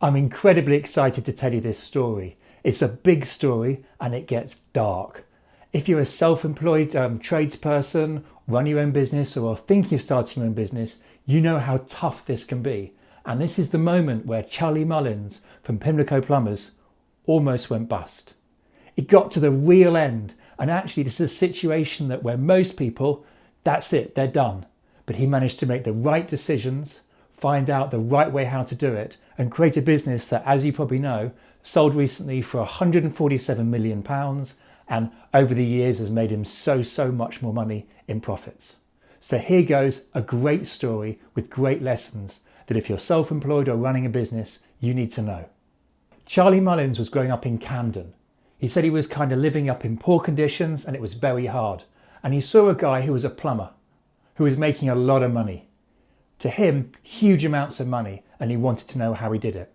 I'm incredibly excited to tell you this story. It's a big story and it gets dark. If you're a self-employed tradesperson, run your own business or are thinking of starting your own business, you know how tough this can be. And this is the moment where Charlie Mullins from Pimlico Plumbers almost went bust. It got to the real end, and actually this is a situation that where most people, that's it, they're done. But he managed to make the right decisions, find out the right way how to do it, and create a business that, as you probably know, sold recently for £147 million and over the years has made him so much more money in profits. So here goes a great story with great lessons that if you're self-employed or running a business, you need to know. Charlie Mullins was growing up in Camden. He said he was kind of living up in poor conditions and it was very hard. And he saw a guy who was a plumber, who was making a lot of money. To him, huge amounts of money, and he wanted to know how he did it.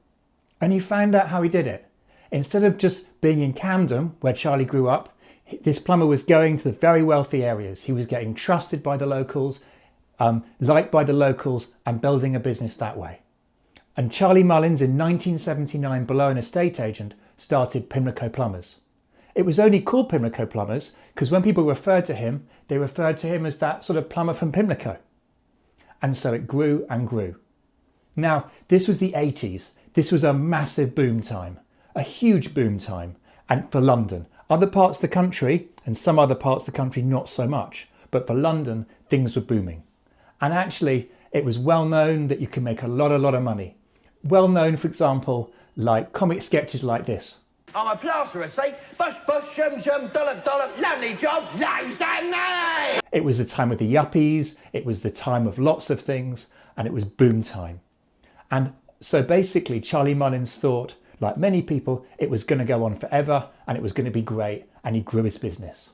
And he found out how he did it. Instead of just being in Camden, where Charlie grew up, this plumber was going to the very wealthy areas. He was getting trusted by the locals, liked by the locals, and building a business that way. And Charlie Mullins in 1979, below an estate agent, started Pimlico Plumbers. It was only called Pimlico Plumbers because when people referred to him, they referred to him as that sort of plumber from Pimlico. And so it grew and grew. Now, this was the 80s. This was a massive boom time, a huge boom time, and for London. Other parts of the country, and some other parts of the country not so much, but for London, things were booming. And actually, it was well known that you can make a lot of money. Well known, for example, like comic sketches like this. I'm a plasterer, see? Bush, shum, dollop, lovely job, loads of money! It was the time of the yuppies, it was the time of lots of things, and it was boom time. And so basically, Charlie Mullins thought, like many people, it was going to go on forever, and it was going to be great, and he grew his business.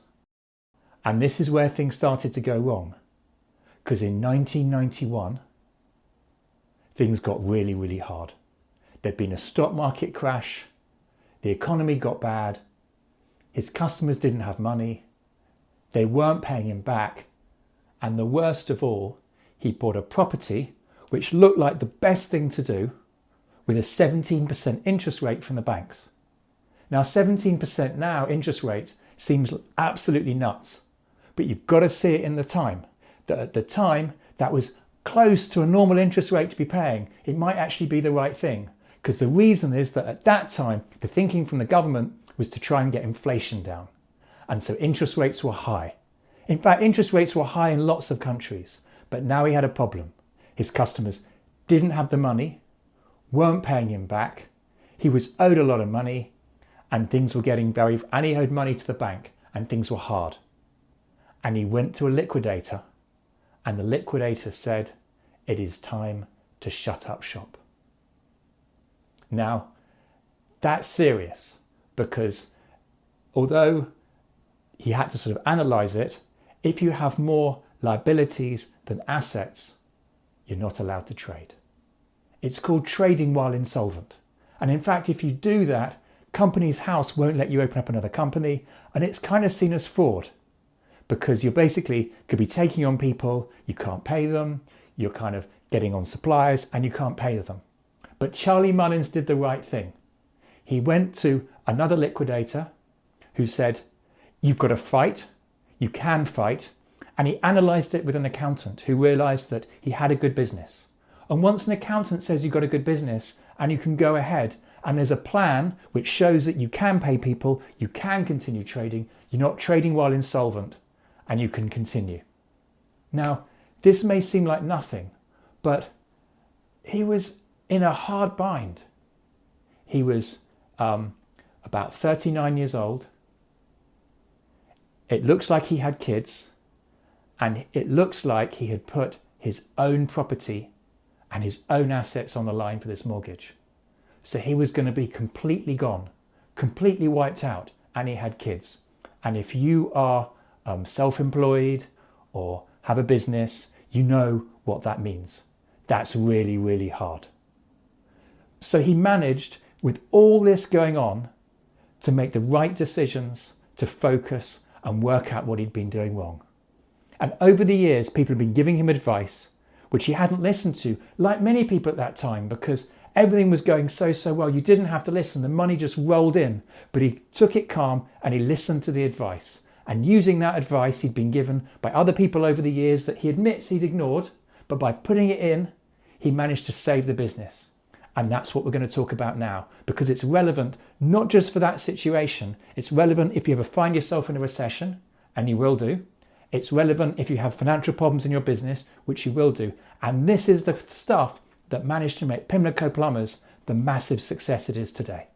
And this is where things started to go wrong. Because in 1991, things got really hard. There'd been a stock market crash, the economy got bad, his customers didn't have money, they weren't paying him back, and the worst of all, he bought a property which looked like the best thing to do with a 17% interest rate from the banks. Now 17% now interest rate seems absolutely nuts, but you've got to see it in the time, that at the time that was close to a normal interest rate to be paying. It might actually be the right thing. Because the reason is that at that time, the thinking from the government was to try and get inflation down. And so interest rates were high. In fact, interest rates were high in lots of countries. But now he had a problem. His customers didn't have the money, weren't paying him back. He was owed a lot of money and things were getting and he owed money to the bank and things were hard. And he went to a liquidator and the liquidator said, "It is time to shut up shop." Now, that's serious because although he had to sort of analyse it, if you have more liabilities than assets, you're not allowed to trade. It's called trading while insolvent. And in fact, if you do that, Companies House won't let you open up another company, and it's kind of seen as fraud because you basically could be taking on people, you can't pay them, you're kind of getting on suppliers and you can't pay them. But Charlie Mullins did the right thing. He went to another liquidator who said, "You've got to fight, you can fight," and he analysed it with an accountant who realised that he had a good business. And once an accountant says you've got a good business and you can go ahead and there's a plan which shows that you can pay people, you can continue trading, you're not trading while insolvent, and you can continue. Now, this may seem like nothing, but he was in a hard bind. He was about 39 years old. It looks like he had kids, and it looks like he had put his own property and his own assets on the line for this mortgage. So he was going to be completely gone, completely wiped out, and he had kids. And if you are self-employed or have a business, you know what that means. That's really hard. So he managed, with all this going on, to make the right decisions, to focus and work out what he'd been doing wrong. And over the years, people have been giving him advice, which he hadn't listened to, like many people at that time, because Everything was going so well. You didn't have to listen. The money just rolled in. But he took it calm and he listened to the advice. And using that advice he'd been given by other people over the years that he admits he'd ignored, but by putting it in, he managed to save the business. And that's what we're going to talk about now, because it's relevant not just for that situation. It's relevant if you ever find yourself in a recession, and you will do. It's relevant if you have financial problems in your business, which you will do. And this is the stuff that managed to make Pimlico Plumbers the massive success it is today.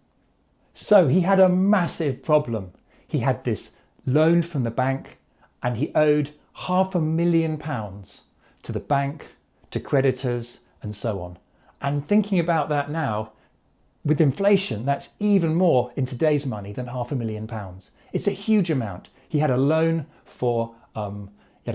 So he had a massive problem. He had this loan from the bank and he owed £500,000 to the bank, to creditors and so on. And thinking about that now, with inflation, that's even more in today's money than £500,000. It's a huge amount. He had a loan at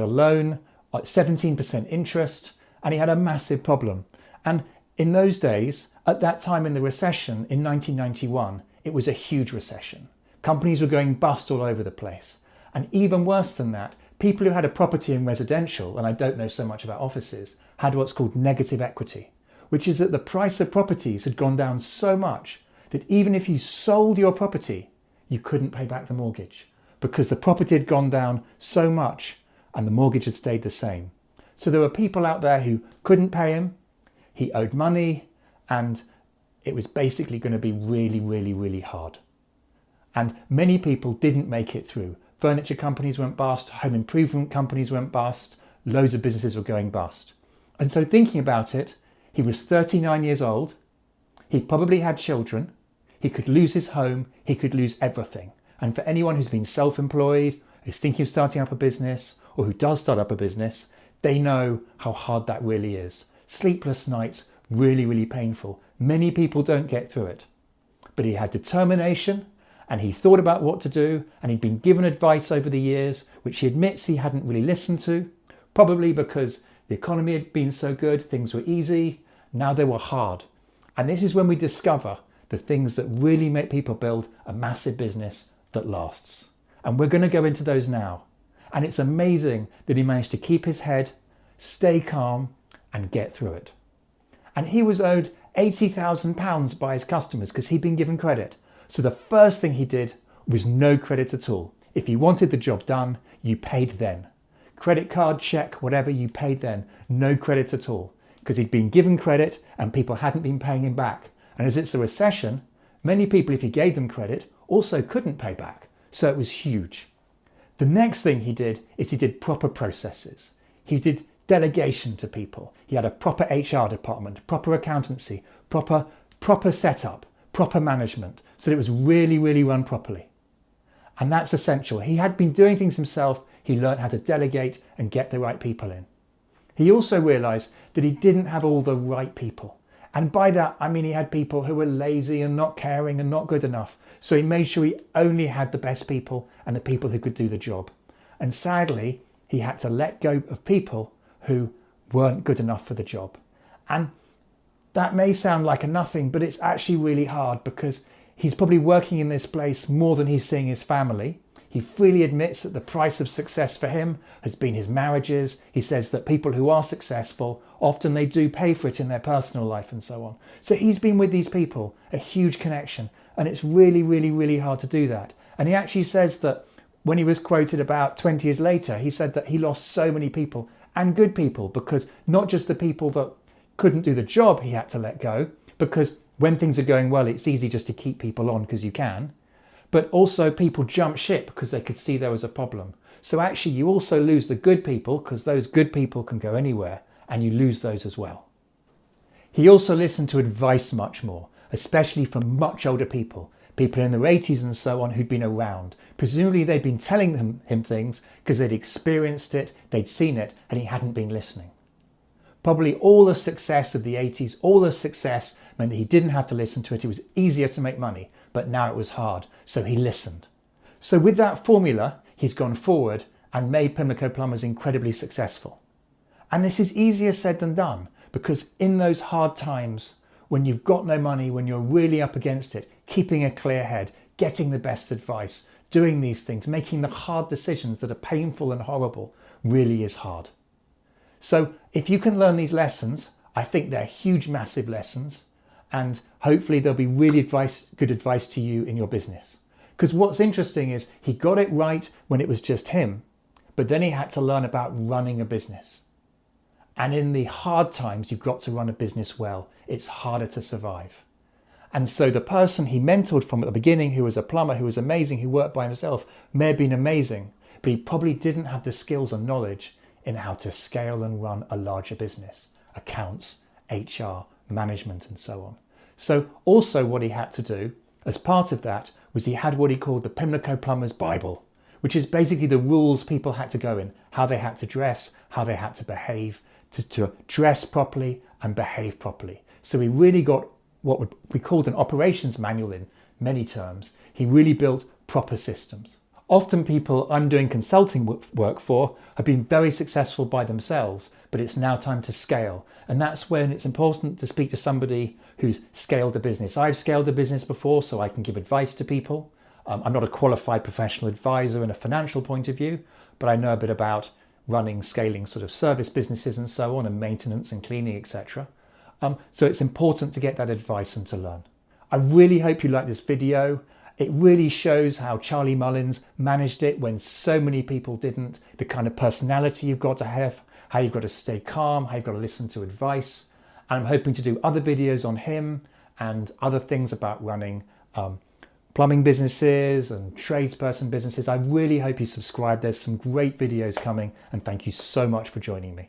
17% interest, and he had a massive problem. And in those days, at that time in the recession in 1991, it was a huge recession. Companies were going bust all over the place. And even worse than that, people who had a property in residential, and I don't know so much about offices, had what's called negative equity, which is that the price of properties had gone down so much that even if you sold your property, you couldn't pay back the mortgage because the property had gone down so much and the mortgage had stayed the same. So there were people out there who couldn't pay him, he owed money, and it was basically going to be really hard. And many people didn't make it through. Furniture companies went bust, home improvement companies went bust, loads of businesses were going bust. And so thinking about it, he was 39 years old, he probably had children, he could lose his home, he could lose everything. And for anyone who's been self-employed, who's thinking of starting up a business, or who does start up a business, they know how hard that really is. Sleepless nights, really painful. Many people don't get through it. But he had determination, and he thought about what to do, and he'd been given advice over the years, which he admits he hadn't really listened to, probably because the economy had been so good, things were easy, now they were hard. And this is when we discover the things that really make people build a massive business that lasts. And we're going to go into those now. And it's amazing that he managed to keep his head, stay calm, and get through it. And he was owed £80,000 by his customers because he'd been given credit. So the first thing he did was no credit at all. If you wanted the job done, you paid then. Credit card, check, whatever, you paid then. No credit at all. Because he'd been given credit and people hadn't been paying him back. And as it's a recession, many people, if he gave them credit, also couldn't pay back. So it was huge. The next thing he did is he did proper processes. He did delegation to people. He had a proper HR department, proper accountancy, proper setup, proper management, so that it was really run properly. And that's essential. He had been doing things himself. He learned how to delegate and get the right people in. He also realised that he didn't have all the right people. And by that, I mean he had people who were lazy and not caring and not good enough. So he made sure he only had the best people and the people who could do the job. And sadly, he had to let go of people who weren't good enough for the job. And that may sound like a nothing, but it's actually really hard because he's probably working in this place more than he's seeing his family. He freely admits that the price of success for him has been his marriages. He says that people who are successful, often they do pay for it in their personal life and so on. So he's been with these people, a huge connection, and it's really hard to do that. And he actually says that when he was quoted about 20 years later, he said that he lost so many people and good people, because not just the people that couldn't do the job he had to let go, because when things are going well, it's easy just to keep people on because you can, but also people jump ship because they could see there was a problem. So actually you also lose the good people because those good people can go anywhere, and you lose those as well. He also listened to advice much more, especially from much older people in their 80s and so on who'd been around. Presumably they'd been telling him things because they'd experienced it, they'd seen it, and he hadn't been listening. Probably all the success of the 80s, all the success meant that he didn't have to listen to it. It was easier to make money, but now it was hard, so he listened. So with that formula, he's gone forward and made Pimlico Plumbers incredibly successful. And this is easier said than done, because in those hard times, when you've got no money, when you're really up against it, keeping a clear head, getting the best advice, doing these things, making the hard decisions that are painful and horrible really is hard. So if you can learn these lessons, I think they're huge, massive lessons. and hopefully there'll be really good advice to you in your business. Because what's interesting is he got it right when it was just him, but then he had to learn about running a business. And in the hard times, you've got to run a business well. It's harder to survive. And so the person he mentored from at the beginning, who was a plumber, who was amazing, who worked by himself, may have been amazing, but he probably didn't have the skills and knowledge in how to scale and run a larger business, accounts, HR, management, and so on. So also what he had to do as part of that was he had what he called the Pimlico Plumbers Bible, which is basically the rules people had to go in, how they had to dress, how they had to behave, to dress properly and behave properly. So he really got what would be called an operations manual in many terms. He really built proper systems. Often people I'm doing consulting work for have been very successful by themselves, but it's now time to scale. And that's when it's important to speak to somebody who's scaled a business. I've scaled a business before, so I can give advice to people. I'm not a qualified professional advisor in a financial point of view, but I know a bit about running, scaling sort of service businesses and so on, and maintenance and cleaning, etc. So it's important to get that advice and to learn. I really hope you like this video. It really shows how Charlie Mullins managed it when so many people didn't, the kind of personality you've got to have, how you've got to stay calm, how you've got to listen to advice. And I'm hoping to do other videos on him and other things about running plumbing businesses and tradesperson businesses. I really hope you subscribe. There's some great videos coming, and thank you so much for joining me.